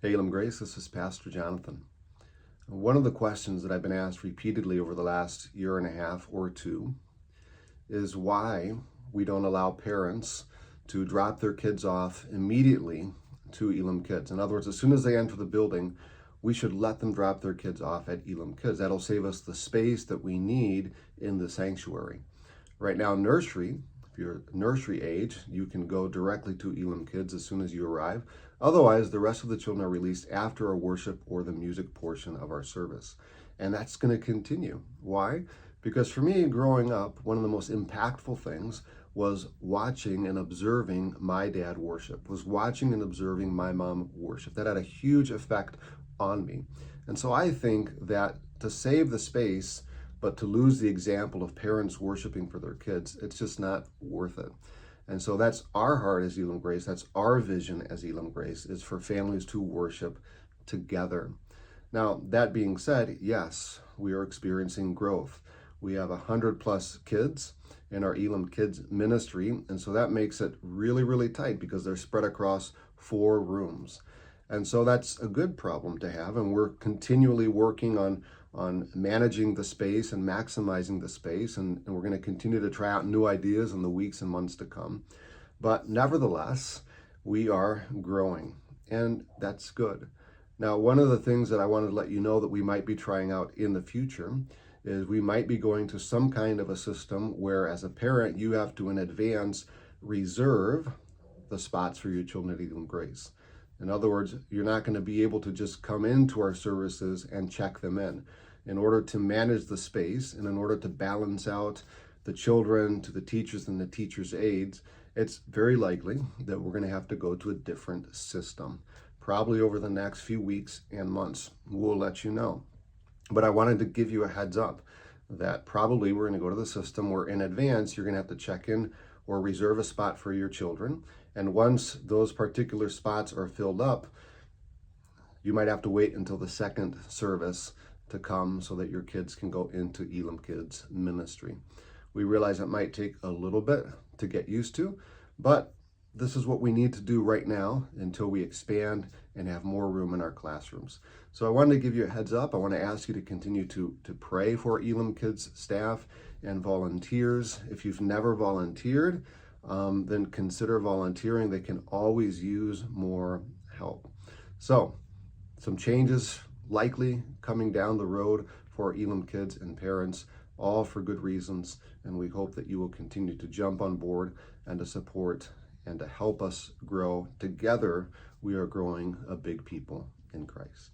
Hey, Elim Grace, this is Pastor Jonathan. One of the questions that I've been asked repeatedly over the last year and a half or two is why we don't allow parents to drop their kids off immediately to Elim Kids. In other words, as soon as they enter the building, we should let them drop their kids off at Elim Kids. That'll save us the space that we need in the sanctuary. Right now, nursery, if you're nursery age, you can go directly to Elim Kids as soon as you arrive. Otherwise, the rest of the children are released after our worship or the music portion of our service. And that's going to continue. Why? Because for me, growing up, one of the most impactful things was watching and observing my dad worship, was watching and observing my mom worship. That had a huge effect on me. And so I think that to save the space, but to lose the example of parents worshiping for their kids, it's just not worth it. And so that's our heart as Elim Grace. That's our vision as Elim Grace, is for families to worship together. Now, that being said, yes, we are experiencing growth. We have 100+ kids in our Elim Kids ministry. And so that makes it really, really tight because they're spread across 4 rooms. And so that's a good problem to have. And we're continually working on managing the space and maximizing the space. And we're going to continue to try out new ideas in the weeks and months to come. But nevertheless, we are growing, and that's good. Now, one of the things that I wanted to let you know that we might be trying out in the future is we might be going to some kind of a system where, as a parent, you have to in advance reserve the spots for your children at Elim Grace. In other words, you're not going to be able to just come into our services and check them in. In order to manage the space and in order to balance out the children to the teachers and the teachers' aides, it's very likely that we're going to have to go to a different system, probably over the next few weeks and months. We'll let you know. But I wanted to give you a heads up that probably we're going to go to the system where in advance you're going to have to check in or reserve a spot for your children. And once those particular spots are filled up, you might have to wait until the second service to come so that your kids can go into Elim Kids ministry. We realize it might take a little bit to get used to, but this is what we need to do right now until we expand and have more room in our classrooms. So I wanted to give you a heads up. I want to ask you to continue to pray for Elim Kids staff and volunteers. If you've never volunteered, then consider volunteering. They can always use more help. So some changes likely coming down the road for Elim Kids and parents, all for good reasons. And we hope that you will continue to jump on board and to support and to help us grow. Together, we are growing a big people in Christ.